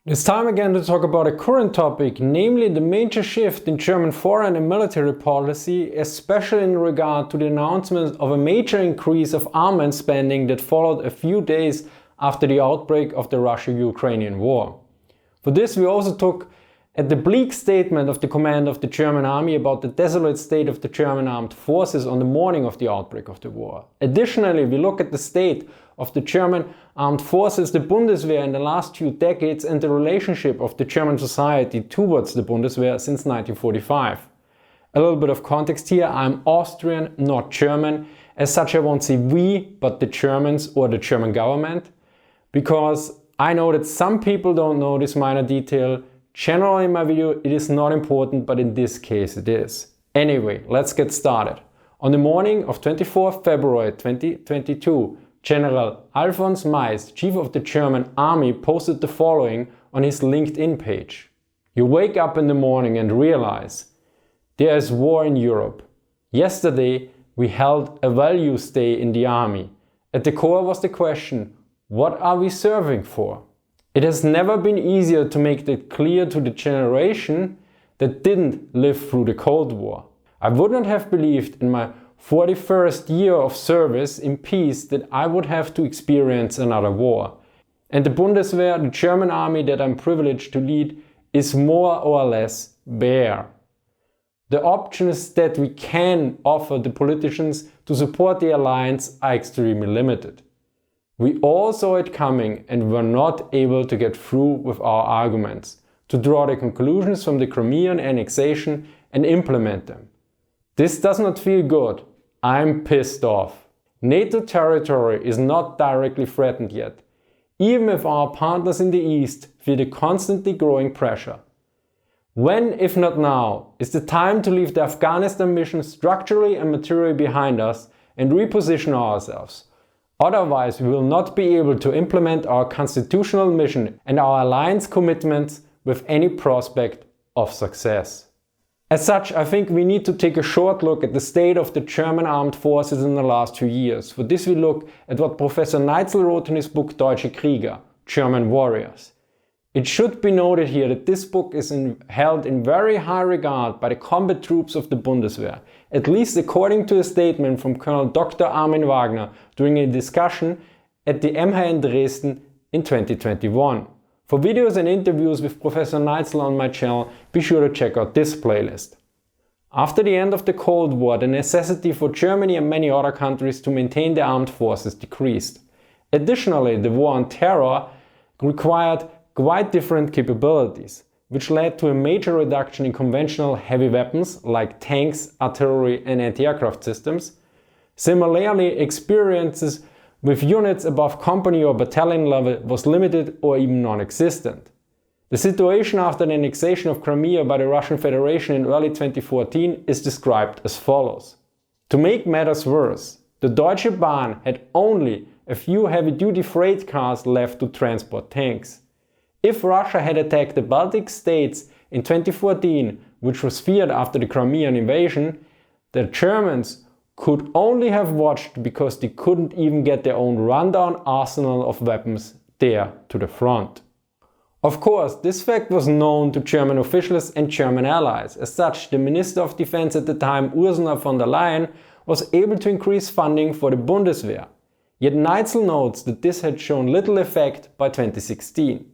It's time again to talk about a current topic, namely the major shift in German foreign and military policy, especially in regard to the announcement of a major increase of armament spending that followed a few days after the outbreak of the Russia-Ukrainian war. For this we also took at the bleak statement of the command of the German army about the desolate state of the German armed forces on the morning of the outbreak of the war. Additionally, we look at the state of the German armed forces, the Bundeswehr, in the last few decades and the relationship of the German society towards the Bundeswehr since 1945. A little bit of context here: I'm Austrian, not German. As such, I won't say we, but the Germans or the German government, because I know that some people don't know this minor detail. Generally in my video it is not important, but in this case it is. Anyway, let's get started. On the morning of 24 February 2022, General Alfons Meist, chief of the German army, posted the following on his LinkedIn page. You wake up in the morning and realize there is war in Europe. Yesterday we held a values day in the army. At the core was the question, what are we serving for? It has never been easier to make that clear to the generation that didn't live through the Cold War. I would not have believed in my 41st year of service in peace that I would have to experience another war. And the Bundeswehr, the German army that I'm privileged to lead, is more or less bare. The options that we can offer the politicians to support the alliance are extremely limited. We all saw it coming and were not able to get through with our arguments, to draw the conclusions from the Crimean annexation and implement them. This does not feel good. I'm pissed off. NATO territory is not directly threatened yet, even if our partners in the East feel the constantly growing pressure. When, if not now, is the time to leave the Afghanistan mission structurally and materially behind us and reposition ourselves? Otherwise, we will not be able to implement our constitutional mission and our alliance commitments with any prospect of success. As such, I think we need to take a short look at the state of the German armed forces in the last 2 years. For this we look at what Professor Neitzel wrote in his book Deutsche Krieger, German Warriors. It should be noted here that this book is held in very high regard by the combat troops of the Bundeswehr, at least according to a statement from Colonel Dr. Armin Wagner during a discussion at the MHN Dresden in 2021. For videos and interviews with Professor Neitzel on my channel, be sure to check out this playlist. After the end of the Cold War, the necessity for Germany and many other countries to maintain their armed forces decreased. Additionally, the war on terror required quite different capabilities, which led to a major reduction in conventional heavy weapons like tanks, artillery and anti-aircraft systems. Similarly, experiences with units above company or battalion level was limited or even non-existent. The situation after the annexation of Crimea by the Russian Federation in early 2014 is described as follows. To make matters worse, the Deutsche Bahn had only a few heavy-duty freight cars left to transport tanks. If Russia had attacked the Baltic states in 2014, which was feared after the Crimean invasion, the Germans could only have watched because they couldn't even get their own rundown arsenal of weapons there to the front. Of course, this fact was known to German officials and German allies. As such, the Minister of Defense at the time, Ursula von der Leyen, was able to increase funding for the Bundeswehr. Yet Neitzel notes that this had shown little effect by 2016.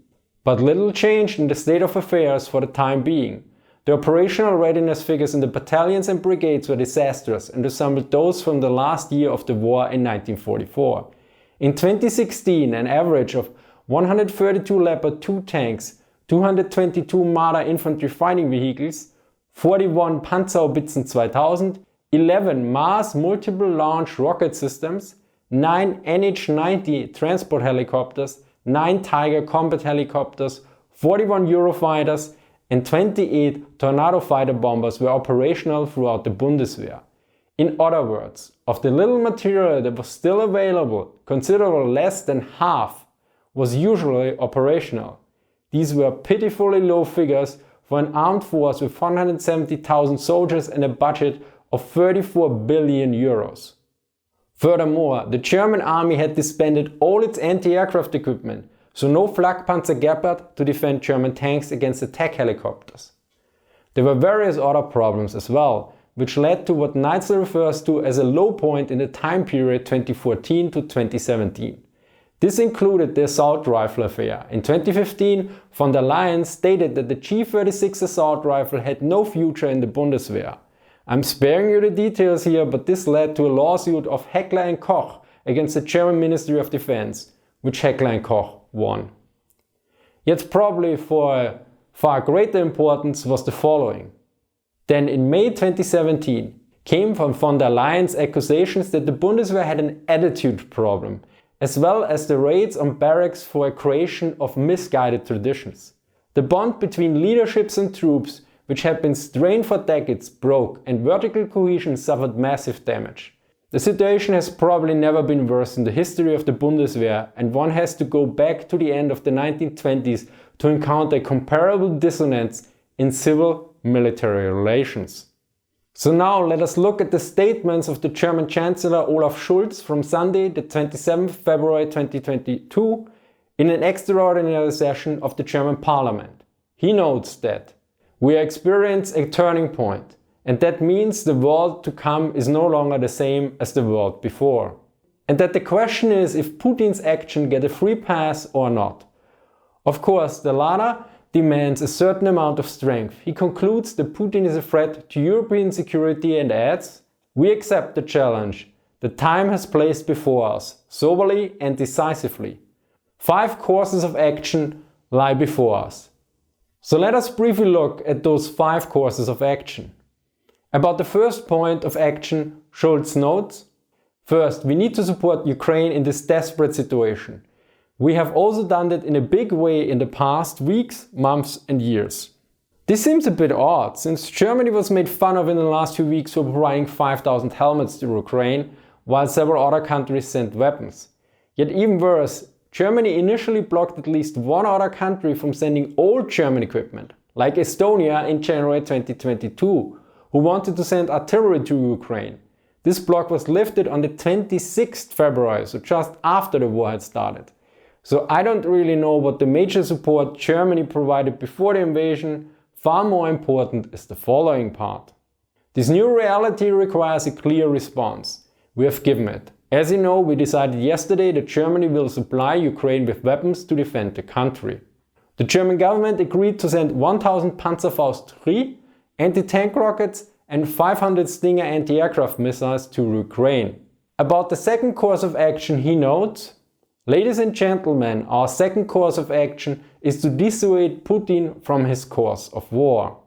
But little changed in the state of affairs for the time being. The operational readiness figures in the battalions and brigades were disastrous and resembled those from the last year of the war in 1944. In 2016, an average of 132 Leopard 2 tanks, 222 Marder infantry fighting vehicles, 41 Panzerhaubitzen 2000, 11 Mars multiple launch rocket systems, 9 NH-90 transport helicopters, 9 Tiger combat helicopters, 41 Eurofighters and 28 Tornado fighter bombers were operational throughout the Bundeswehr. In other words, of the little material that was still available, considerably less than half was usually operational. These were pitifully low figures for an armed force with 170,000 soldiers and a budget of 34 billion euros. Furthermore, the German army had disbanded all its anti-aircraft equipment, so no Flakpanzer Gepard to defend German tanks against attack helicopters. There were various other problems as well, which led to what Neitzel refers to as a low point in the time period 2014 to 2017. This included the assault rifle affair. In 2015, von der Leyen stated that the G36 assault rifle had no future in the Bundeswehr. I'm sparing you the details here, but this led to a lawsuit of Heckler & Koch against the German Ministry of Defense, which Heckler & Koch won. Yet probably for far greater importance was the following. Then in May 2017 came from von der Leyen's accusations that the Bundeswehr had an attitude problem, as well as the raids on barracks for a creation of misguided traditions. The bond between leaderships and troops, which had been strained for decades, broke and vertical cohesion suffered massive damage. The situation has probably never been worse in the history of the Bundeswehr, and one has to go back to the end of the 1920s to encounter comparable dissonance in civil-military relations. So now let us look at the statements of the German Chancellor Olaf Scholz from Sunday, the 27th February 2022, in an extraordinary session of the German Parliament. He notes that we are experiencing a turning point, and that means the world to come is no longer the same as the world before. And that the question is if Putin's action get a free pass or not. Of course, the latter demands a certain amount of strength. He concludes that Putin is a threat to European security and adds, "We accept the challenge the time has placed before us, soberly and decisively. 5 courses of action lie before us." So let us briefly look at those 5 courses of action. About the first point of action, Scholz notes, first, we need to support Ukraine in this desperate situation. We have also done that in a big way in the past weeks, months and years. This seems a bit odd, since Germany was made fun of in the last few weeks for providing 5,000 helmets to Ukraine, while several other countries sent weapons. Yet even worse, Germany initially blocked at least one other country from sending old German equipment, like Estonia in January 2022, who wanted to send artillery to Ukraine. This block was lifted on the 26th February, so just after the war had started. So I don't really know what the major support Germany provided before the invasion. Far more important is the following part. This new reality requires a clear response. We have given it. As you know, we decided yesterday that Germany will supply Ukraine with weapons to defend the country. The German government agreed to send 1,000 Panzerfaust 3 anti-tank rockets and 500 Stinger anti-aircraft missiles to Ukraine. About the second course of action, he notes, "Ladies and gentlemen, our second course of action is to dissuade Putin from his course of war."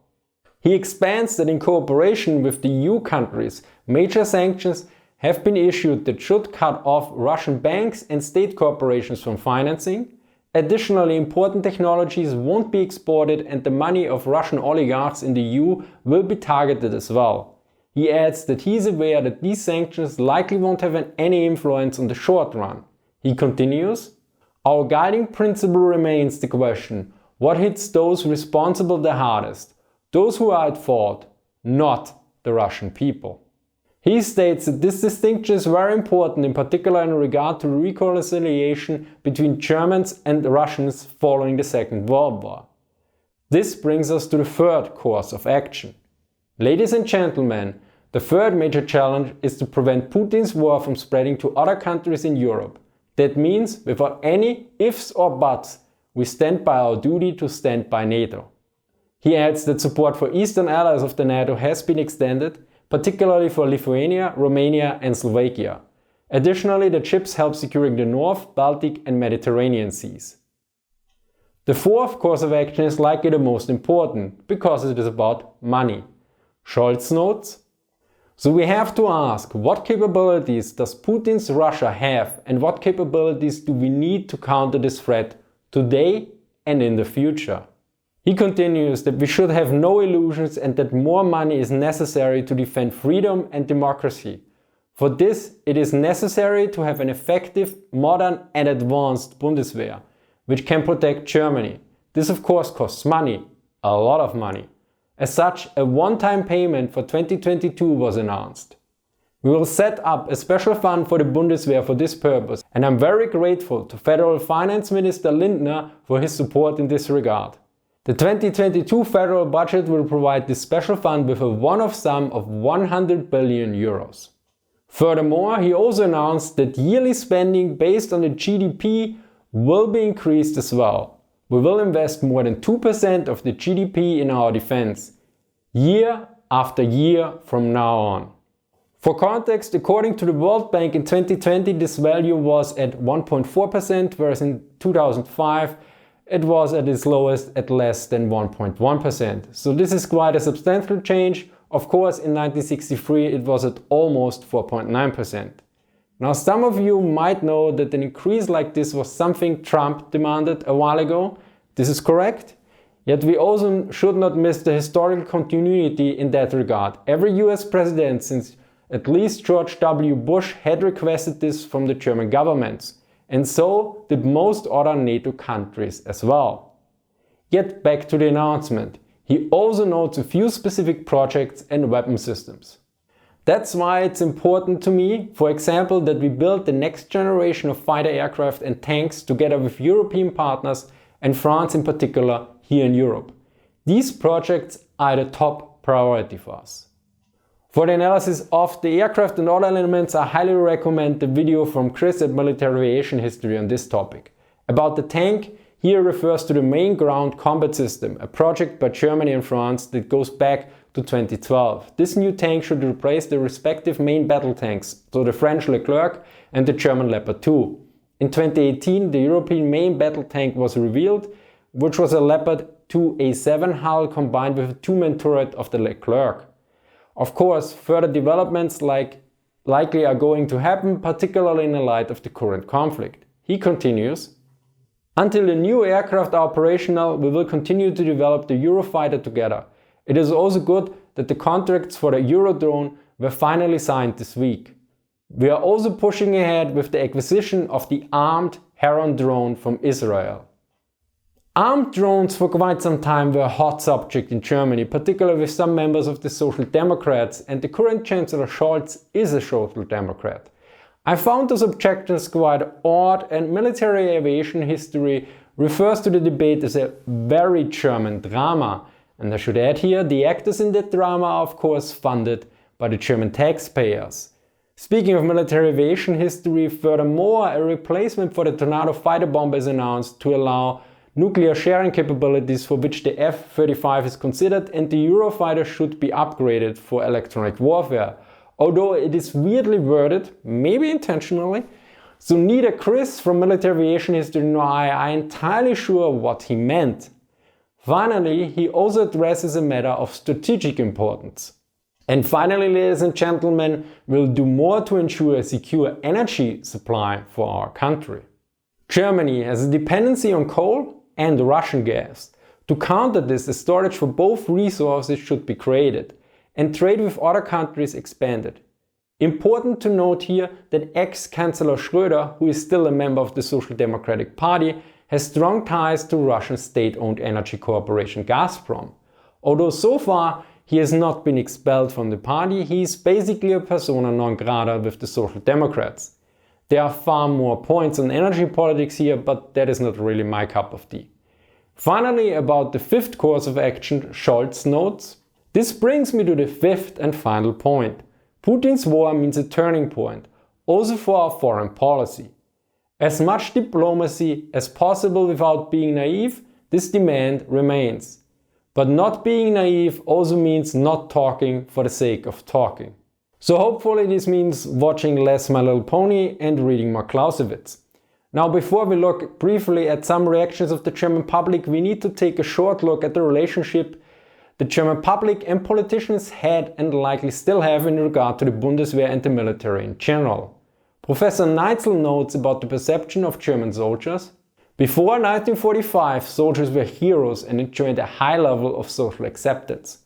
He expands that in cooperation with the EU countries, major sanctions have been issued that should cut off Russian banks and state corporations from financing. Additionally, important technologies won't be exported and the money of Russian oligarchs in the EU will be targeted as well. He adds that he is aware that these sanctions likely won't have any influence on the short run. He continues, "Our guiding principle remains the question, what hits those responsible the hardest? Those who are at fault, not the Russian people." He states that this distinction is very important, in particular in regard to reconciliation between Germans and Russians following the Second World War. This brings us to the third course of action. Ladies and gentlemen, the third major challenge is to prevent Putin's war from spreading to other countries in Europe. That means, without any ifs or buts, we stand by our duty to stand by NATO. He adds that support for Eastern allies of the NATO has been extended, particularly for Lithuania, Romania and Slovakia. Additionally, the ships help securing the North, Baltic and Mediterranean seas. The fourth course of action is likely the most important, because it is about money. Scholz notes, "So we have to ask, what capabilities does Putin's Russia have and what capabilities do we need to counter this threat today and in the future?" He continues that we should have no illusions and that more money is necessary to defend freedom and democracy. For this, it is necessary to have an effective, modern and advanced Bundeswehr, which can protect Germany. This of course costs money, a lot of money. As such, a one-time payment for 2022 was announced. We will set up a special fund for the Bundeswehr for this purpose, and I'm very grateful to Federal Finance Minister Lindner for his support in this regard. The 2022 federal budget will provide this special fund with a one-off sum of 100 billion euros. Furthermore, he also announced that yearly spending based on the GDP will be increased as well. We will invest more than 2% of the GDP in our defense, year after year from now on. For context, according to the World Bank in 2020 this value was at 1.4%, whereas in 2005 it was at its lowest at less than 1.1%. So this is quite a substantial change. Of course, in 1963 it was at almost 4.9%. Now some of you might know that an increase like this was something Trump demanded a while ago. This is correct. Yet we also should not miss the historical continuity in that regard. Every US president since at least George W. Bush had requested this from the German governments, and so did most other NATO countries as well. Yet back to the announcement. He also notes a few specific projects and weapon systems. That's why it's important to me, for example, that we build the next generation of fighter aircraft and tanks together with European partners and France in particular here in Europe. These projects are the top priority for us. For the analysis of the aircraft and other elements, I highly recommend the video from Chris at Military Aviation History on this topic. About the tank, here refers to the main ground combat system, a project by Germany and France that goes back to 2012. This new tank should replace the respective main battle tanks, so the French Leclerc and the German Leopard 2. In 2018, the European main battle tank was revealed, which was a Leopard 2A7 hull combined with a two-man turret of the Leclerc. Of course, further developments likely are going to happen, particularly in the light of the current conflict. He continues, "Until the new aircraft are operational, we will continue to develop the Eurofighter together. It is also good that the contracts for the Eurodrone were finally signed this week. We are also pushing ahead with the acquisition of the armed Heron drone from Israel." Armed drones for quite some time were a hot subject in Germany, particularly with some members of the Social Democrats, and the current Chancellor Scholz is a Social Democrat. I found those objections quite odd, and military aviation history refers to the debate as a very German drama. And I should add here, the actors in that drama are of course funded by the German taxpayers. Speaking of military aviation history, furthermore, a replacement for the Tornado fighter bomber is announced to allow nuclear sharing capabilities, for which the F-35 is considered, and the Eurofighter should be upgraded for electronic warfare. Although it is weirdly worded, maybe intentionally, so neither Chris from Military Aviation History nor I are entirely sure what he meant. Finally, he also addresses a matter of strategic importance. And finally, ladies and gentlemen, we'll do more to ensure a secure energy supply for our country. Germany has a dependency on coal and Russian gas. To counter this, a storage for both resources should be created and trade with other countries expanded. Important to note here that ex-Chancellor Schröder, who is still a member of the Social Democratic Party, has strong ties to Russian state-owned energy corporation Gazprom. Although so far he has not been expelled from the party, he is basically a persona non grata with the Social Democrats. There are far more points on energy politics here, but that is not really my cup of tea. Finally, about the fifth course of action, Scholz notes, "This brings me to the fifth and final point. Putin's war means a turning point, also for our foreign policy. As much diplomacy as possible without being naive, this demand remains. But not being naive also means not talking for the sake of talking." So hopefully this means watching less My Little Pony and reading more Clausewitz. Now before we look briefly at some reactions of the German public, we need to take a short look at the relationship the German public and politicians had and likely still have in regard to the Bundeswehr and the military in general. Professor Neitzel notes about the perception of German soldiers. Before 1945, soldiers were heroes and enjoyed a high level of social acceptance.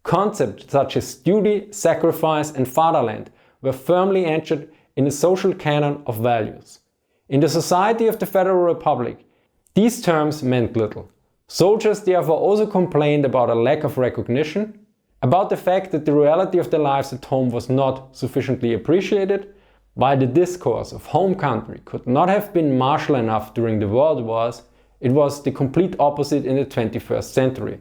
Concepts such as duty, sacrifice and fatherland were firmly anchored in the social canon of values. In the society of the Federal Republic, these terms meant little. Soldiers therefore also complained about a lack of recognition. about the fact that the reality of their lives at home was not sufficiently appreciated, while the discourse of home country could not have been martial enough during the world wars, it was the complete opposite in the 21st century.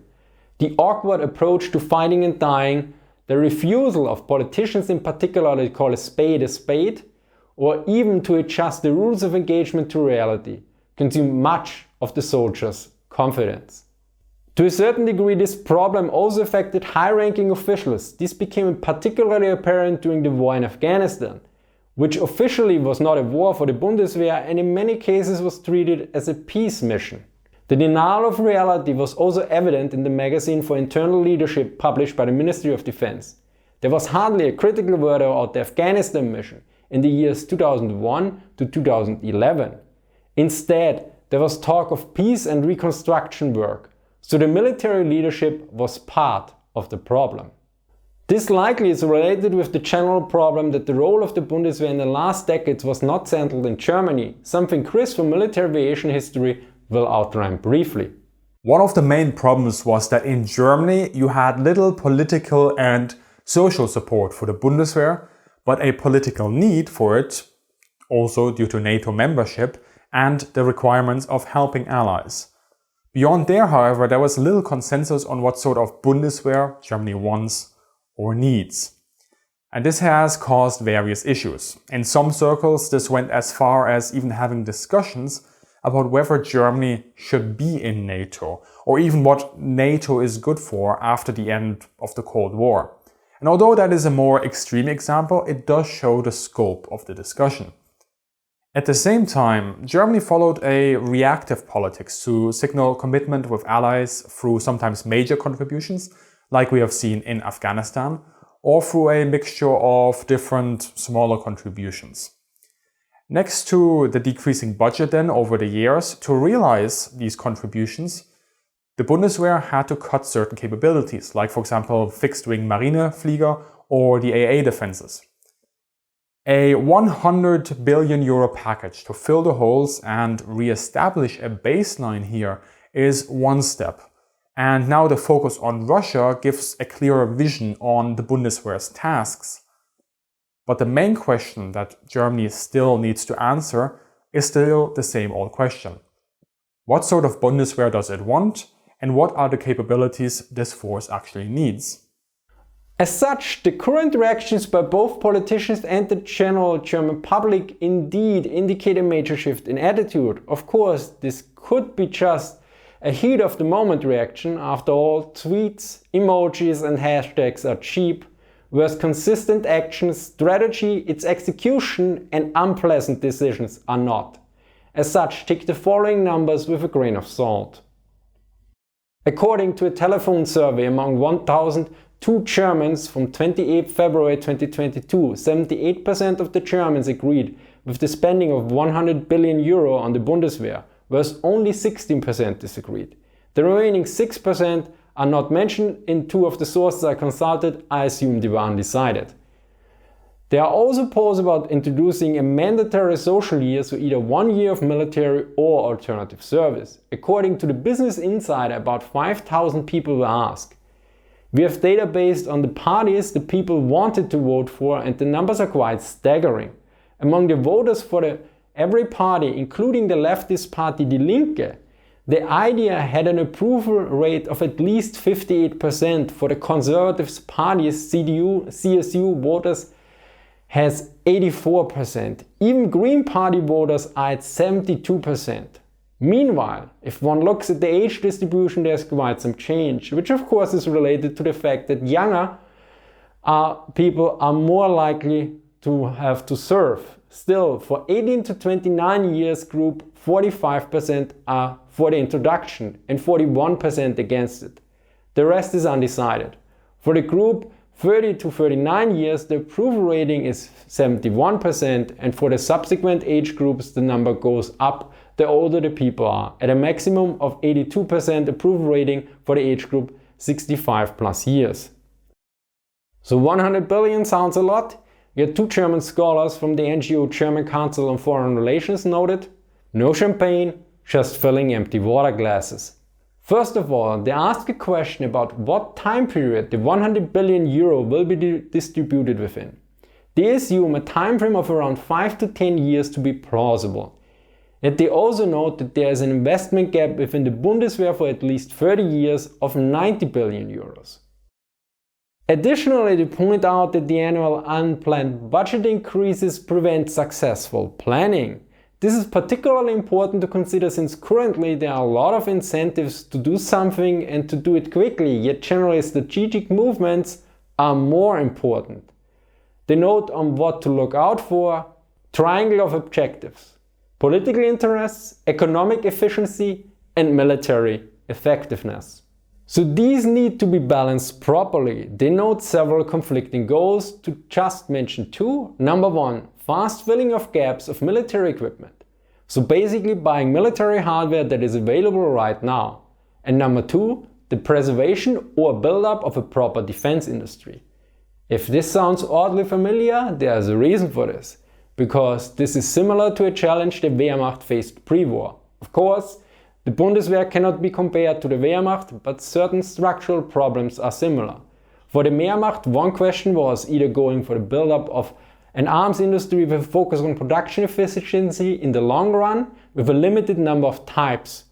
The awkward approach to fighting and dying, the refusal of politicians in particular to call a spade, or even to adjust the rules of engagement to reality, consumed much of the soldiers' confidence. To a certain degree, this problem also affected high-ranking officials. This became particularly apparent during the war in Afghanistan, which officially was not a war for the Bundeswehr and in many cases was treated as a peace mission. The denial of reality was also evident in the magazine for internal leadership published by the Ministry of Defense. There was hardly a critical word about the Afghanistan mission in the years 2001 to 2011. Instead, there was talk of peace and reconstruction work, so the military leadership was part of the problem. This likely is related with the general problem that the role of the Bundeswehr in the last decades was not centered in Germany, something Chris from Military Aviation History will outline briefly. One of the main problems was that in Germany you had little political and social support for the Bundeswehr, but a political need for it, also due to NATO membership and the requirements of helping allies. Beyond there, however, there was little consensus on what sort of Bundeswehr Germany wants or needs. And this has caused various issues. In some circles, this went as far as even having discussions about whether Germany should be in NATO, or even what NATO is good for after the end of the Cold War. And although that is a more extreme example, it does show the scope of the discussion. At the same time, Germany followed a reactive politics to signal commitment with allies through sometimes major contributions, like we have seen in Afghanistan, or through a mixture of different smaller contributions. Next to the decreasing budget then over the years, to realize these contributions, the Bundeswehr had to cut certain capabilities, like for example fixed-wing Marineflieger or the AA defenses. A 100 billion euro package to fill the holes and re-establish a baseline here is one step. And now the focus on Russia gives a clearer vision on the Bundeswehr's tasks. But the main question that Germany still needs to answer is still the same old question. What sort of Bundeswehr does it want, and what are the capabilities this force actually needs? As such, the current reactions by both politicians and the general German public indeed indicate a major shift in attitude. Of course, this could be just a heat of the moment reaction. After all, tweets, emojis and hashtags are cheap, whereas consistent action, strategy, its execution and unpleasant decisions are not. As such, take the following numbers with a grain of salt. According to a telephone survey among 1,002 Germans from 28 February 2022, 78% of the Germans agreed with the spending of 100 billion euro on the Bundeswehr, whereas only 16% disagreed. The remaining 6% are not mentioned in two of the sources I consulted. I assume they were undecided. There are also polls about introducing a mandatory social year, so either 1 year of military or alternative service. According to the Business Insider, about 5,000 people were asked. We have data based on the parties the people wanted to vote for, and the numbers are quite staggering. Among the voters for every party, including the leftist party Die Linke, the idea had an approval rate of at least 58%. For the Conservative Party's CDU-CSU voters has 84%. Even Green Party voters are at 72%. Meanwhile, if one looks at the age distribution, there's quite some change, which of course is related to the fact that younger people are more likely to have to serve. Still, for 18 to 29 years group, 45% are for the introduction and 41% against it. The rest is undecided. For the group 30 to 39 years, the approval rating is 71%, and for the subsequent age groups the number goes up the older the people are, at a maximum of 82% approval rating for the age group 65 plus years. So 100 billion sounds a lot, yet two German scholars from the NGO German Council on Foreign Relations noted, no champagne, just filling empty water glasses. First of all, they ask a question about what time period the 100 billion euro will be distributed within. They assume a time frame of around 5 to 10 years to be plausible. Yet they also note that there is an investment gap within the Bundeswehr for at least 30 years of 90 billion euros. Additionally, they point out that the annual unplanned budget increases prevent successful planning. This is particularly important to consider since currently there are a lot of incentives to do something and to do it quickly, yet generally strategic movements are more important. They note on what to look out for: triangle of objectives, political interests, economic efficiency, and military effectiveness. So these need to be balanced properly. They note several conflicting goals, to just mention two. Number one, fast filling of gaps of military equipment. So basically buying military hardware that is available right now. And number two, the preservation or build-up of a proper defense industry. If this sounds oddly familiar, there is a reason for this. Because this is similar to a challenge the Wehrmacht faced pre-war. Of course, the Bundeswehr cannot be compared to the Wehrmacht, but certain structural problems are similar. For the Wehrmacht, one question was either going for the build-up of an arms industry with a focus on production efficiency in the long run with a limited number of types,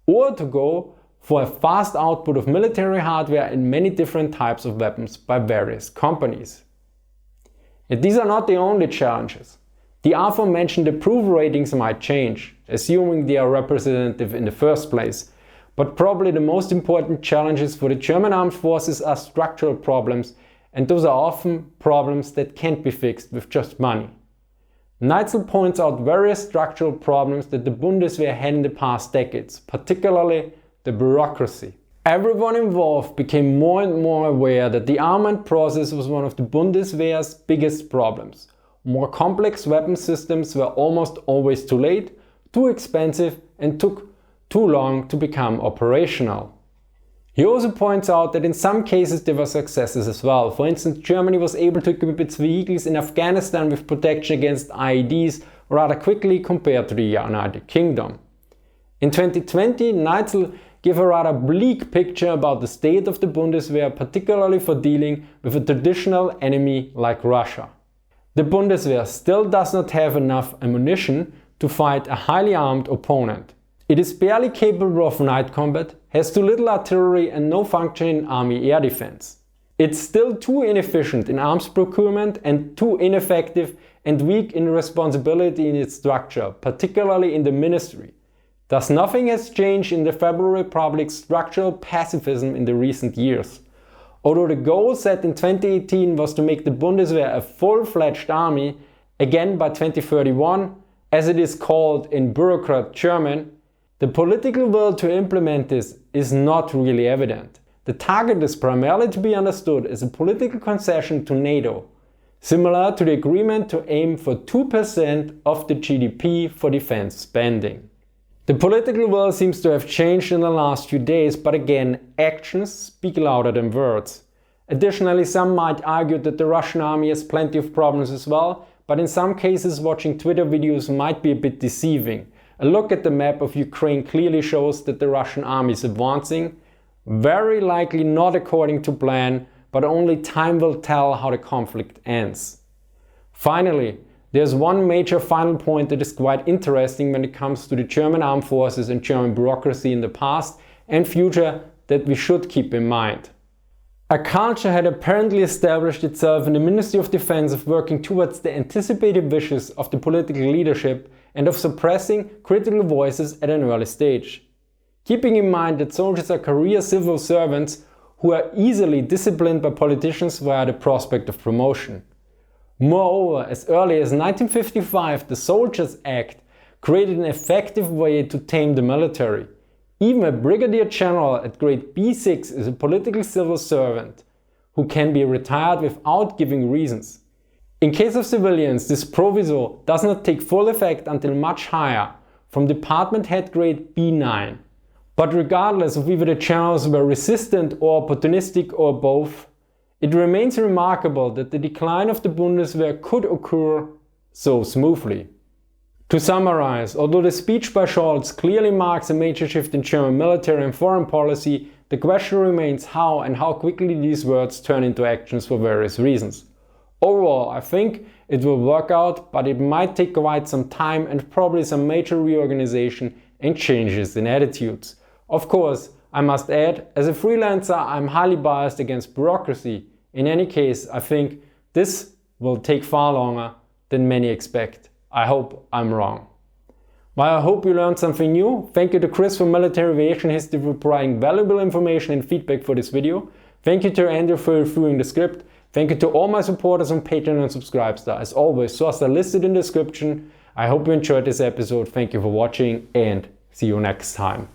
or to go for a fast output of military hardware and many different types of weapons by various companies. Yet these are not the only challenges. The aforementioned approval ratings might change, assuming they are representative in the first place. But probably the most important challenges for the German armed forces are structural problems, and those are often problems that can't be fixed with just money. Neitzel points out various structural problems that the Bundeswehr had in the past decades, particularly the bureaucracy. Everyone involved became more and more aware that the armament process was one of the Bundeswehr's biggest problems. More complex weapon systems were almost always too late, too expensive, and took too long to become operational. He also points out that in some cases there were successes as well. For instance, Germany was able to equip its vehicles in Afghanistan with protection against IEDs rather quickly compared to the United Kingdom. In 2020, Neitzel gave a rather bleak picture about the state of the Bundeswehr, particularly for dealing with a traditional enemy like Russia. The Bundeswehr still does not have enough ammunition to fight a highly armed opponent. It is barely capable of night combat, has too little artillery and no functioning army air defense. It's still too inefficient in arms procurement and too ineffective and weak in responsibility in its structure, particularly in the ministry. Thus nothing has changed in the Federal Republic's structural pacifism in the recent years. Although the goal set in 2018 was to make the Bundeswehr a full-fledged army, again by 2031, as it is called in bureaucrat German, the political will to implement this is not really evident. The target is primarily to be understood as a political concession to NATO, similar to the agreement to aim for 2% of the GDP for defense spending. The political will seems to have changed in the last few days, but again, actions speak louder than words. Additionally, some might argue that the Russian army has plenty of problems as well, but in some cases watching Twitter videos might be a bit deceiving. A look at the map of Ukraine clearly shows that the Russian army is advancing, very likely not according to plan, but only time will tell how the conflict ends. Finally, there's one major final point that is quite interesting when it comes to the German armed forces and German bureaucracy in the past and future that we should keep in mind. A culture had apparently established itself in the Ministry of Defense of working towards the anticipated wishes of the political leadership and of suppressing critical voices at an early stage. Keeping in mind that soldiers are career civil servants who are easily disciplined by politicians via the prospect of promotion. Moreover, as early as 1955, the Soldiers' Act created an effective way to tame the military. Even a brigadier general at grade B6 is a political civil servant who can be retired without giving reasons. In case of civilians, this proviso does not take full effect until much higher, from department head grade B9. But regardless of whether the generals were resistant or opportunistic or both, it remains remarkable that the decline of the Bundeswehr could occur so smoothly. To summarize, although the speech by Scholz clearly marks a major shift in German military and foreign policy, the question remains how and how quickly these words turn into actions for various reasons. Overall, I think it will work out, but it might take quite some time and probably some major reorganization and changes in attitudes. Of course, I must add, as a freelancer, I'm highly biased against bureaucracy. In any case, I think this will take far longer than many expect. I hope I'm wrong. While I hope you learned something new, thank you to Chris from Military Aviation History for providing valuable information and feedback for this video. Thank you to Andrew for reviewing the script. Thank you to all my supporters on Patreon and Subscribestar. As always, sources are listed in the description. I hope you enjoyed this episode. Thank you for watching and see you next time.